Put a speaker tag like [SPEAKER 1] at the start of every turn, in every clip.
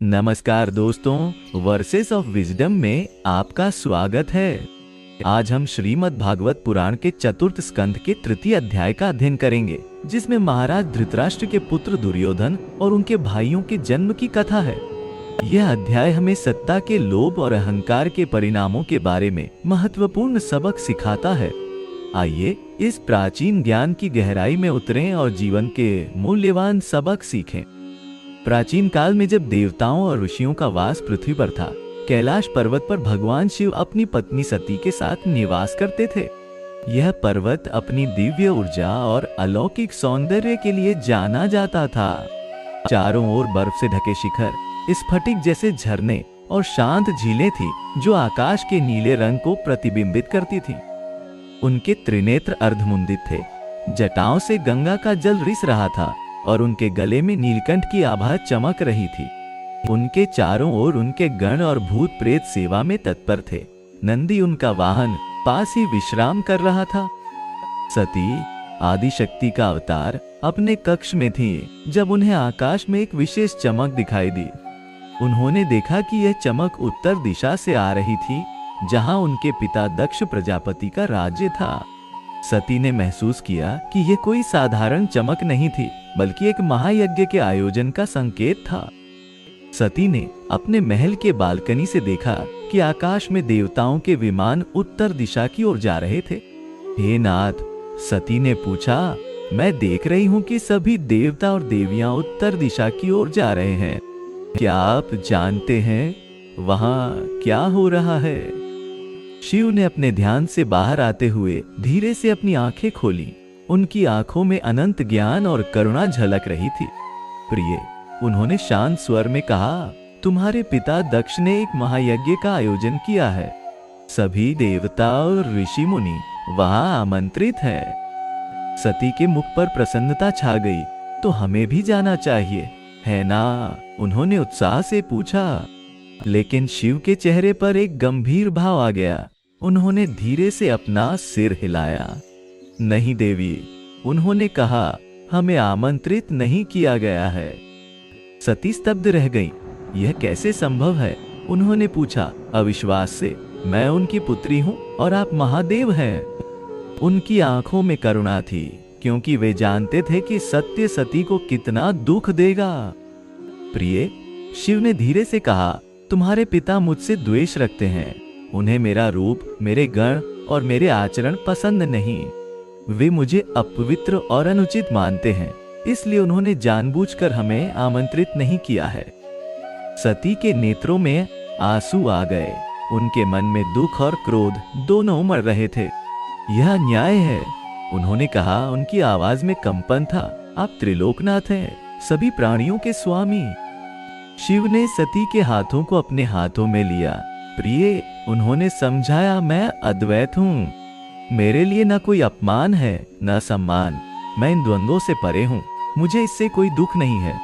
[SPEAKER 1] नमस्कार दोस्तों, versus of wisdom में आपका स्वागत है। आज हम श्रीमद् भागवत पुराण के चतुर्थ स्कंध के तृतीय अध्याय का अध्ययन करेंगे, जिसमें महाराज धृतराष्ट्र के पुत्र दुर्योधन और उनके भाइयों के जन्म की कथा है। यह अध्याय हमें सत्ता के लोभ और अहंकार के परिणामों के बारे में महत्वपूर्ण सबक सिखाता है। आइए इस प्राचीन ज्ञान की गहराई में उतरें और जीवन के मूल्यवान सबक सीखें। प्राचीन काल में जब देवताओं और ऋषियों का वास पृथ्वी पर था, कैलाश पर्वत पर भगवान शिव अपनी पत्नी सती के साथ निवास करते थे। यह पर्वत अपनी दिव्य ऊर्जा और अलौकिक सौंदर्य के लिए जाना जाता था। चारों ओर बर्फ से ढके शिखर, स्फटिक जैसे झरने और शांत झीलें थी जो आकाश के नीले रंग को प्रतिबिंबित करती थी। उनके त्रिनेत्र अर्धमुंदित थे, जटाओं से गंगा का जल रिस रहा था और उनके गले में नीलकंठ की आभा चमक रही थी। उनके चारों ओर उनके गण और भूत प्रेत सेवा में तत्पर थे। नंदी उनका वाहन पास ही विश्राम कर रहा था। सती आदि शक्ति का अवतार अपने कक्ष में थी जब उन्हें आकाश में एक विशेष चमक दिखाई दी। उन्होंने देखा कि यह चमक उत्तर दिशा से आ रही थी, जहां उनके पिता दक्ष प्रजापति का राज्य था। सती ने महसूस किया कि यह कोई साधारण चमक नहीं थी, बल्कि एक महायज्ञ के आयोजन का संकेत था। सती ने अपने महल के बालकनी से देखा कि आकाश में देवताओं के विमान उत्तर दिशा की ओर जा रहे थे। हे नाथ, सती ने पूछा, मैं देख रही हूँ कि सभी देवता और देवियां उत्तर दिशा की ओर जा रहे हैं। क्या आप जानते हैं वहां क्या हो रहा है? शिव ने अपने ध्यान से बाहर आते हुए धीरे से अपनी आंखें खोली। उनकी आंखों में अनंत ज्ञान और करुणा झलक रही थी। प्रिय, उन्होंने शांत स्वर में कहा, तुम्हारे पिता दक्ष ने एक महायज्ञ का आयोजन किया है। सभी देवता और ऋषि मुनि वहां आमंत्रित हैं। सती के मुख पर प्रसन्नता छा गई। तो हमें भी जाना चाहिए, है ना? उन्होंने उत्साह से पूछा। लेकिन शिव के चेहरे पर एक गंभीर भाव आ गया। उन्होंने धीरे से अपना सिर हिलाया। नहीं देवी, उन्होंने कहा, हमें आमंत्रित नहीं किया गया है। सती स्तब्ध रह गई। यह कैसे संभव है? उन्होंने पूछा अविश्वास से। मैं उनकी पुत्री हूं और आप महादेव हैं। उनकी आंखों में करुणा थी, क्योंकि वे जानते थे कि सत्य सती को कितना दुख देगा। प्रिय, शिव ने धीरे से कहा, तुम्हारे पिता मुझसे द्वेष रखते हैं। उन्हें मेरा रूप, मेरे गण और मेरे आचरण पसंद नहीं। वे मुझे अपवित्र और अनुचित मानते हैं, इसलिए उन्होंने जानबूझकर हमें आमंत्रित नहीं किया है। सती के नेत्रों में आंसू आ गए। उनके मन में दुख और क्रोध दोनों उमड़ रहे थे। यह न्याय है, उन्होंने कहा। उनकी आवाज में कंपन था। आप त्रिलोकनाथ हैं, सभी प्राणियों के स्वामी। शिव ने सती के हाथों को अपने हाथों में लिया। प्रिय, उन्होंने समझाया, मैं अद्वैत हूँ। मेरे लिए न कोई अपमान है न सम्मान। मैं इन द्वंद्वों से परे हूँ। मुझे इससे कोई दुख नहीं है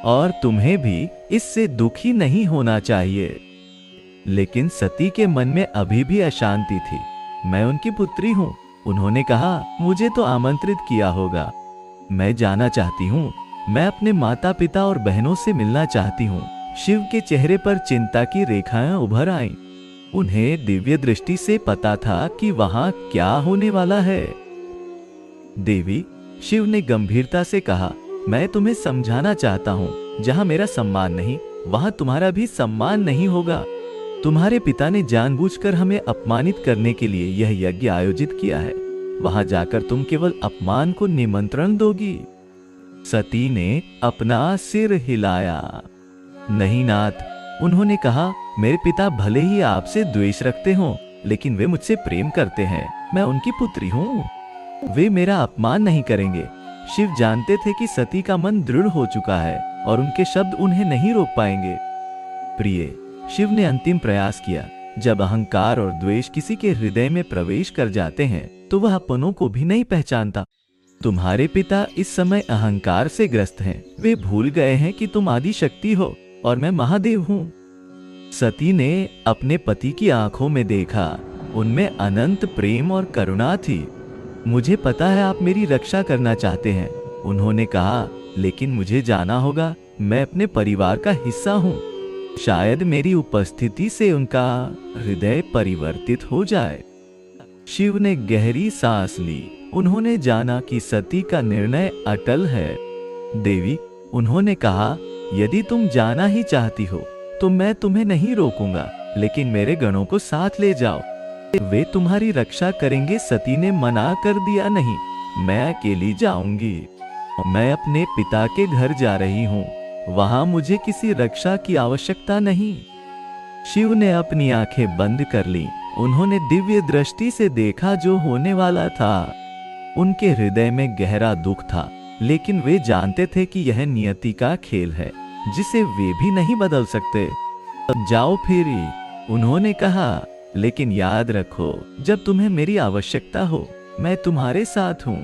[SPEAKER 1] और तुम्हें भी इससे दुखी नहीं होना चाहिए। लेकिन सती के मन में अभी भी अशांति थी। मैं उनकी पुत्री हूँ, उन्होंने कहा। मुझे तो आमंत्रित किया होगा। मैं जाना चाहती हूँ। मैं अपने माता पिता और बहनों से मिलना चाहती हूँ। शिव के चेहरे पर चिंता की रेखाएं उभर आईं। उन्हें दिव्य दृष्टि से पता था कि वहां क्या होने वाला है। देवी, शिव ने गंभीरता से कहा, मैं तुम्हें समझाना चाहता हूँ, जहां मेरा सम्मान नहीं, वहां तुम्हारा भी सम्मान नहीं होगा। तुम्हारे पिता ने जानबूझकर हमें अपमानित करने के लिए यह यज्ञ आयोजित किया है। वहां जाकर तुम केवल अपमान को निमंत्रण दोगी। सती ने अपना सिर हिलाया। नहीं नाथ, उन्होंने कहा, मेरे पिता भले ही आपसे द्वेष रखते हों, लेकिन वे मुझसे प्रेम करते हैं। मैं उनकी पुत्री हूँ। वे मेरा अपमान नहीं करेंगे। शिव जानते थे कि सती का मन दृढ़ हो चुका है और उनके शब्द उन्हें नहीं रोक पाएंगे। प्रिय, शिव ने अंतिम प्रयास किया। जब अहंकार और द्वेष किसी के हृदय में प्रवेश कर जाते हैं, तो वह अपनों को भी नहीं पहचानता। तुम्हारे पिता इस समय अहंकार से ग्रस्त हैं। वे भूल गए हैं कि तुम आदि शक्ति हो और मैं महादेव हूँ। सती ने अपने पति की आंखों में देखा। उनमें अनंत प्रेम और करुणा थी। मुझे पता है आप मेरी रक्षा करना चाहते हैं, उन्होंने कहा, लेकिन मुझे जाना होगा। मैं अपने परिवार का हिस्सा हूँ। शायद मेरी उपस्थिति से उनका हृदय परिवर्तित हो जाए। शिव ने गहरी सांस ली। उन्होंने जाना कि सती का निर्णय अटल है। देवी, उन्होंने कहा, यदि तुम जाना ही चाहती हो तो मैं तुम्हें नहीं रोकूंगा, लेकिन मेरे गणों को साथ ले जाओ, वे तुम्हारी रक्षा करेंगे। सती ने मना कर दिया, नहीं, मैं अकेली जाऊंगी। मैं अपने पिता के घर जा रही हूँ, वहां मुझे किसी रक्षा की आवश्यकता नहीं। शिव ने अपनी आंखें बंद कर ली। उन्होंने दिव्य दृष्टि से देखा जो होने वाला था। उनके हृदय में गहरा दुख था, लेकिन वे जानते थे कि यह नियति का खेल है जिसे वे भी नहीं बदल सकते। अब जाओ फिर, उन्होंने कहा, लेकिन याद रखो, जब तुम्हें मेरी आवश्यकता हो मैं तुम्हारे साथ हूँ।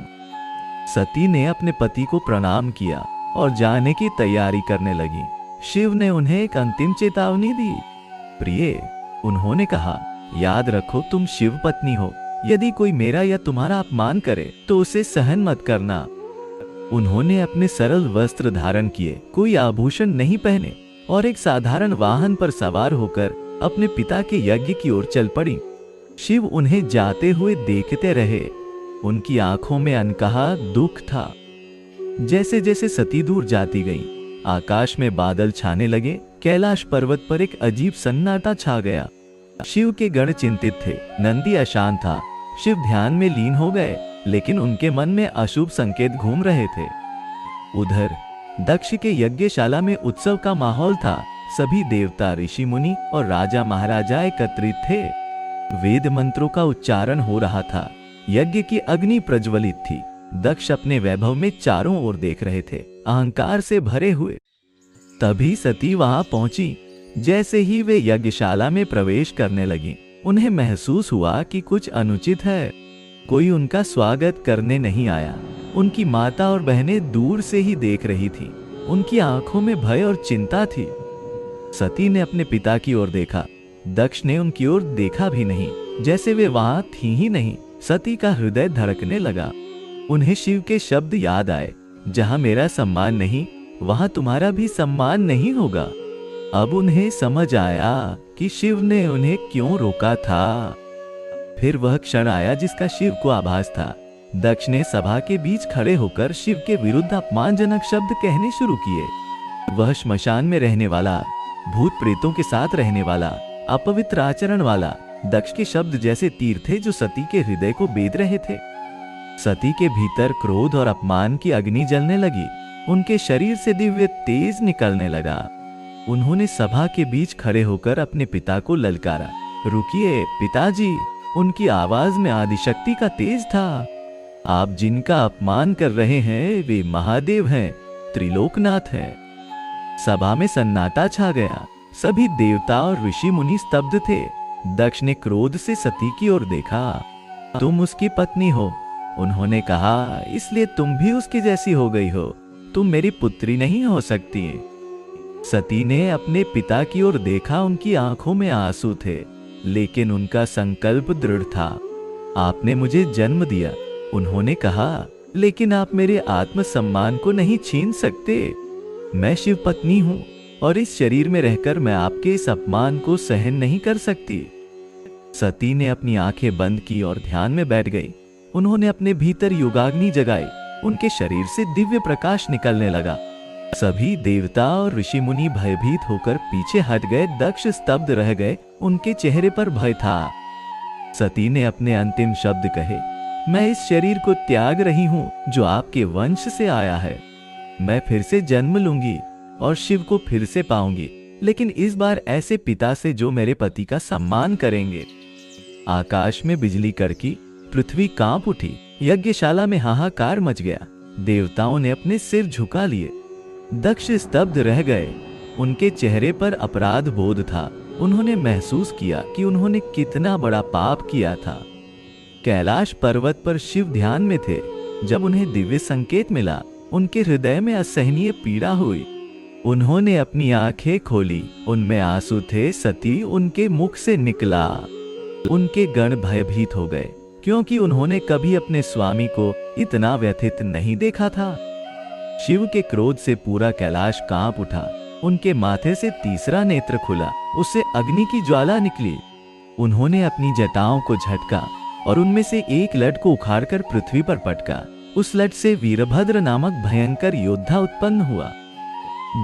[SPEAKER 1] सती ने अपने पति को प्रणाम किया और जाने की तैयारी करने लगी। शिव ने उन्हें एक अंतिम चेतावनी दी। प्रिय, उन्होंने कहा, याद रखो तुम शिव पत्नी हो। यदि कोई मेरा या तुम्हारा अपमान करे तो उसे सहन मत करना। उन्होंने अपने सरल वस्त्र धारण किए, कोई आभूषण नहीं पहने, और एक साधारण वाहन पर सवार होकर अपने पिता के यज्ञ की ओर चल पड़ी। शिव उन्हें जाते हुए देखते रहे। उनकी आंखों में अनकहा दुख था। जैसे जैसे सती दूर जाती गई, आकाश में बादल छाने लगे। कैलाश पर्वत पर एक अजीब सन्नाटा छा गया। शिव के गण चिंतित थे। नंदी अशांत था। शिव ध्यान में लीन हो गए, लेकिन उनके मन में अशुभ संकेत घूम रहे थे। उधर दक्ष के यज्ञशाला में उत्सव का माहौल था। सभी देवता, ऋषि मुनि और राजा महाराजा एकत्रित थे। वेद मंत्रों का उच्चारण हो रहा था। यज्ञ की अग्नि प्रज्वलित थी। दक्ष अपने वैभव में चारों ओर देख रहे थे, अहंकार से भरे हुए। तभी सती वहां पहुंची। जैसे ही वे यज्ञशाला में प्रवेश करने लगी, उन्हें महसूस हुआ कि कुछ अनुचित है। कोई उनका स्वागत करने नहीं आया। उनकी माता और बहनें दूर से ही देख रही थी। उनकी आंखों में भय और चिंता थी। सती ने अपने पिता की ओर देखा। दक्ष ने उनकी ओर देखा भी नहीं, जैसे वे वहां थी ही नहीं। सती का हृदय धड़कने लगा। उन्हें शिव के शब्द याद आए, जहां मेरा सम्मान नहीं, वहां तुम्हारा भी सम्मान नहीं होगा। अब उन्हें समझ आया कि शिव ने उन्हें क्यों रोका था। फिर वह क्षण आया जिसका शिव को आभास था। दक्ष ने सभा के बीच खड़े होकर शिव के विरुद्ध अपमानजनक शब्द कहने शुरू किए। वह श्मशान में रहने वाला, भूत प्रेतों के साथ रहने वाला, अपवित्र आचरण वाला। दक्ष के शब्द जैसे तीर थे जो सती के हृदय को बेध रहे थे। सती के भीतर क्रोध और अपमान की अग्नि जलने लगी। उनके शरीर से दिव्य तेज निकलने लगा। उन्होंने सभा के बीच खड़े होकर अपने पिता को ललकारा, रुकिए पिताजी। उनकी आवाज में आदिशक्ति का तेज था। आप जिनका अपमान कर रहे हैं वे महादेव हैं, त्रिलोकनाथ हैं। सभा में सन्नाटा छा गया। सभी देवता और ऋषि मुनि स्तब्ध थे। दक्ष ने क्रोध से सती की ओर देखा। तुम उसकी पत्नी हो, उन्होंने कहा, इसलिए तुम भी उसकी जैसी हो गई हो। तुम मेरी पुत्री नहीं हो सकती। सती ने अपने पिता की ओर देखा। उनकी आंखों में आंसू थे, लेकिन उनका संकल्प दृढ़ था। आपने मुझे जन्म दिया, उन्होंने कहा, लेकिन आप मेरे आत्मसम्मान को नहीं छीन सकते। मैं शिव पत्नी हूं और इस शरीर में रहकर मैं आपके इस अपमान को सहन नहीं कर सकती। सती ने अपनी आंखें बंद की और ध्यान में बैठ गई। उन्होंने अपने भीतर योगाग्नि जगाई। उनके शरीर से दिव्य प्रकाश निकलने लगा। सभी देवता और ऋषि मुनि भयभीत होकर पीछे हट गए। दक्ष स्तब्ध रह गए। उनके चेहरे पर भय था। सती ने अपने अंतिम शब्द कहे, मैं इस शरीर को त्याग रही हूं जो आपके वंश से आया है। मैं फिर से जन्म लूंगी और शिव को फिर से पाऊंगी, लेकिन इस बार ऐसे पिता से जो मेरे पति का सम्मान करेंगे। आकाश में बिजली कड़की, पृथ्वी कांप उठी। यज्ञशाला में हाहाकार मच गया। देवताओं ने अपने सिर झुका लिए। दक्ष स्तब्ध रह गए। उनके चेहरे पर अपराध बोध था। उन्होंने महसूस किया कि उन्होंने कितना बड़ा पाप किया था। कैलाश पर्वत पर शिव ध्यान में थे। जब उन्हें दिव्य संकेत मिला, उनके हृदय में असहनीय पीड़ा हुई। उन्होंने अपनी आंखें खोली। उनमें आंसू थे। सती उनके मुख से निकला। उनके गण भयभीत हो गए, क्योंकि उन्होंने कभी अपने स्वामी को इतना व्यथित नहीं देखा था। शिव के क्रोध से पूरा कैलाश कांप उठा। उनके माथे से तीसरा नेत्र खुला, उससे अग्नि की ज्वाला निकली। उन्होंने अपनी जटाओं को झटका और उनमें से एक लट को उखाड़कर पृथ्वी पर पटका। उस लट से वीरभद्र नामक भयंकर योद्धा उत्पन्न हुआ।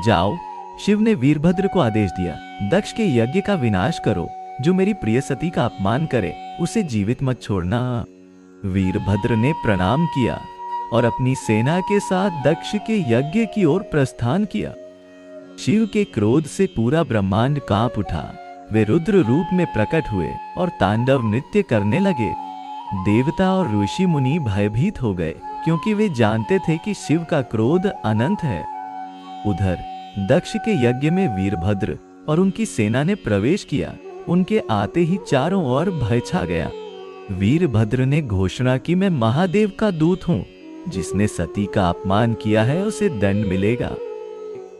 [SPEAKER 1] जाओ, शिव ने वीरभद्र को आदेश दिया, दक्ष के यज्ञ का विनाश करो। जो मेरी प्रिय सती का अपमान करे उसे जीवित मत छोड़ना। वीरभद्र ने प्रणाम किया और अपनी सेना के साथ दक्ष के यज्ञ की ओर प्रस्थान किया। शिव के क्रोध से पूरा ब्रह्मांड कांप उठा। वे रुद्र रूप में प्रकट हुए और तांडव नृत्य करने लगे। देवता और ऋषि मुनि भयभीत हो गए, क्योंकि वे जानते थे कि शिव का क्रोध अनंत है। उधर दक्ष के यज्ञ में वीरभद्र और उनकी सेना ने प्रवेश किया। उनके आते ही चारों ओर भय छा गया। वीरभद्र ने घोषणा की, मैं महादेव का दूत हूं, जिसने सती का अपमान किया है उसे दंड मिलेगा।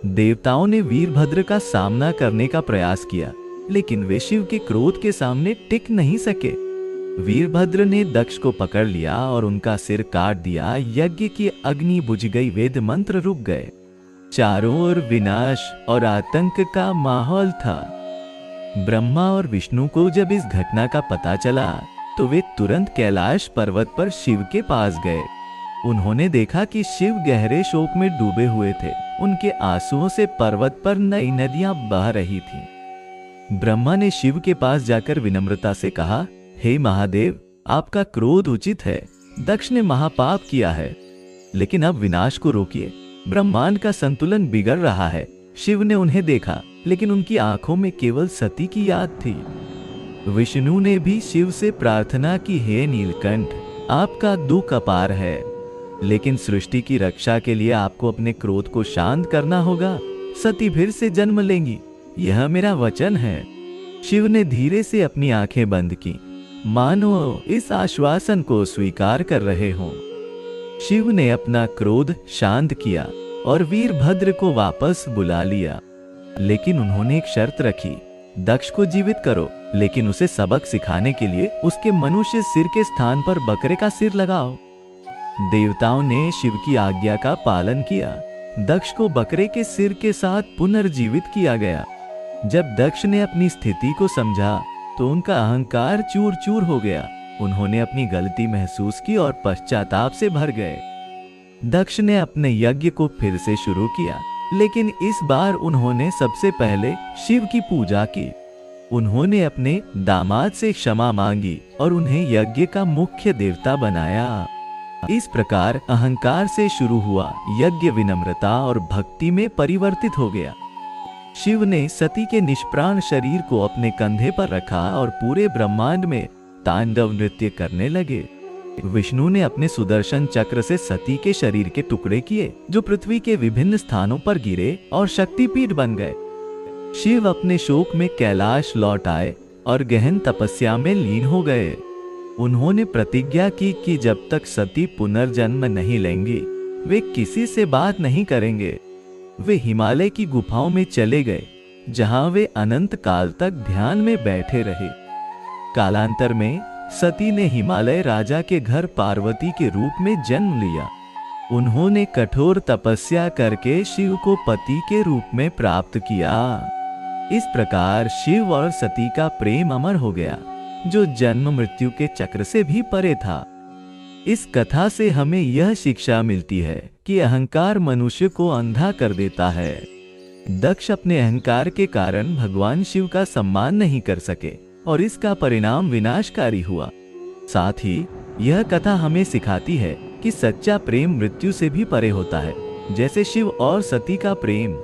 [SPEAKER 1] देवताओं ने वीरभद्र का सामना करने का प्रयास किया, लेकिन वे शिव के क्रोध के सामने टिक नहीं सके। वीरभद्र ने दक्ष को पकड़ लिया और उनका सिर काट दिया। यज्ञ की अग्नि बुझ गई, वेद मंत्र रुक गए। चारों ओर विनाश और आतंक का माहौल था। ब्रह्मा और विष्णु को जब इस घटना का पता चला तो वे तुरंत कैलाश पर्वत पर शिव के पास गए। उन्होंने देखा कि शिव गहरे शोक में डूबे हुए थे। उनके आंसुओं से पर्वत पर नई नदियां बह रही थीं। ब्रह्मा ने शिव के पास जाकर विनम्रता से कहा, हे महादेव, आपका क्रोध उचित है। दक्ष ने महापाप किया है, लेकिन अब विनाश को रोकिए। ब्रह्मांड का संतुलन बिगड़ रहा है। शिव ने उन्हें देखा, लेकिन उनकी आंखों में केवल सती की याद थी। विष्णु ने भी शिव से प्रार्थना की, हे नीलकंठ, आपका दुख अपार है, लेकिन सृष्टि की रक्षा के लिए आपको अपने क्रोध को शांत करना होगा। सती फिर से जन्म लेंगी, यह मेरा वचन है। शिव ने धीरे से अपनी आंखें बंद की, मानो इस आश्वासन को स्वीकार कर रहे हों। शिव ने अपना क्रोध शांत किया और वीरभद्र को वापस बुला लिया, लेकिन उन्होंने एक शर्त रखी, दक्ष को जीवित करो, लेकिन उसे सबक सिखाने के लिए उसके मनुष्य सिर के स्थान पर बकरे का सिर लगाओ। देवताओं ने शिव की आज्ञा का पालन किया। दक्ष को बकरे के सिर के साथ पुनर्जीवित किया गया। जब दक्ष ने अपनी स्थिति को समझा तो उनका अहंकार चूर चूर हो गया। उन्होंने अपनी गलती महसूस की और पश्चाताप से भर गए। दक्ष ने अपने यज्ञ को फिर से शुरू किया, लेकिन इस बार उन्होंने सबसे पहले शिव की पूजा की। उन्होंने अपने दामाद से क्षमा मांगी और उन्हें यज्ञ का मुख्य देवता बनाया। इस प्रकार अहंकार से शुरू हुआ यज्ञ विनम्रता और भक्ति में परिवर्तित हो गया। शिव ने सती के निष्प्राण शरीर को अपने कंधे पर रखा और पूरे ब्रह्मांड में तांडव नृत्य करने लगे। विष्णु ने अपने सुदर्शन चक्र से सती के शरीर के टुकड़े किए, जो पृथ्वी के विभिन्न स्थानों पर गिरे और शक्तिपीठ बन गए। शिव अपने शोक में कैलाश लौट आए और गहन तपस्या में लीन हो गए। उन्होंने प्रतिज्ञा की कि जब तक सती पुनर्जन्म नहीं लेंगी, वे किसी से बात नहीं करेंगे। वे हिमालय की गुफाओं में चले गए, जहां वे अनंत काल तक ध्यान में बैठे रहे। कालांतर में सती ने हिमालय राजा के घर पार्वती के रूप में जन्म लिया। उन्होंने कठोर तपस्या करके शिव को पति के रूप में प्राप्त किया। इस प्रकार शिव और सती का प्रेम अमर हो गया, जो जन्म मृत्यु के चक्र से भी परे था। इस कथा से हमें यह शिक्षा मिलती है कि अहंकार मनुष्य को अंधा कर देता है। दक्ष अपने अहंकार के कारण भगवान शिव का सम्मान नहीं कर सके और इसका परिणाम विनाशकारी हुआ। साथ ही यह कथा हमें सिखाती है कि सच्चा प्रेम मृत्यु से भी परे होता है, जैसे शिव और सती का प्रेम।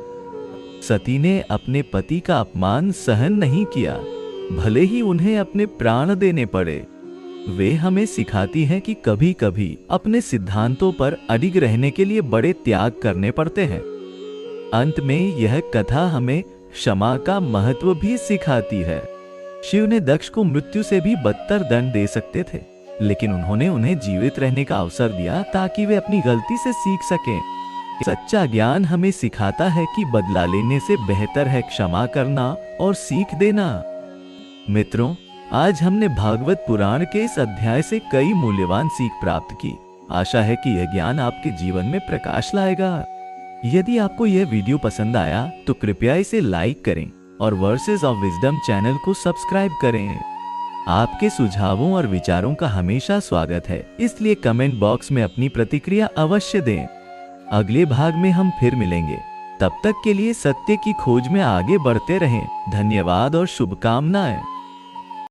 [SPEAKER 1] सती ने अपने पति का अपमान सहन नहीं किया, भले ही उन्हें अपने प्राण देने पड़े। वे हमें सिखाती हैं कि कभी कभी अपने सिद्धांतों पर अडिग रहने के लिए बड़े त्याग करने पड़ते हैं। अंत में यह कथा हमें क्षमा का महत्व भी सिखाती है। शिव ने दक्ष को मृत्यु से भी बदतर दंड दे सकते थे, लेकिन उन्होंने उन्हें जीवित रहने का अवसर दिया ताकि वे अपनी गलती से सीख सकें। सच्चा ज्ञान हमें सिखाता है कि बदला लेने से बेहतर है क्षमा करना और सीख देना। मित्रों, आज हमने भागवत पुराण के इस अध्याय से कई मूल्यवान सीख प्राप्त की। आशा है कि यह ज्ञान आपके जीवन में प्रकाश लाएगा। यदि आपको यह वीडियो पसंद आया तो कृपया इसे लाइक करें और वर्सेस ऑफ विजडम चैनल को सब्सक्राइब करें। आपके सुझावों और विचारों का हमेशा स्वागत है, इसलिए कमेंट बॉक्स में अपनी प्रतिक्रिया अवश्य दें। अगले भाग में हम फिर मिलेंगे। तब तक के लिए सत्य की खोज में आगे बढ़ते रहें। धन्यवाद और शुभकामनाएं।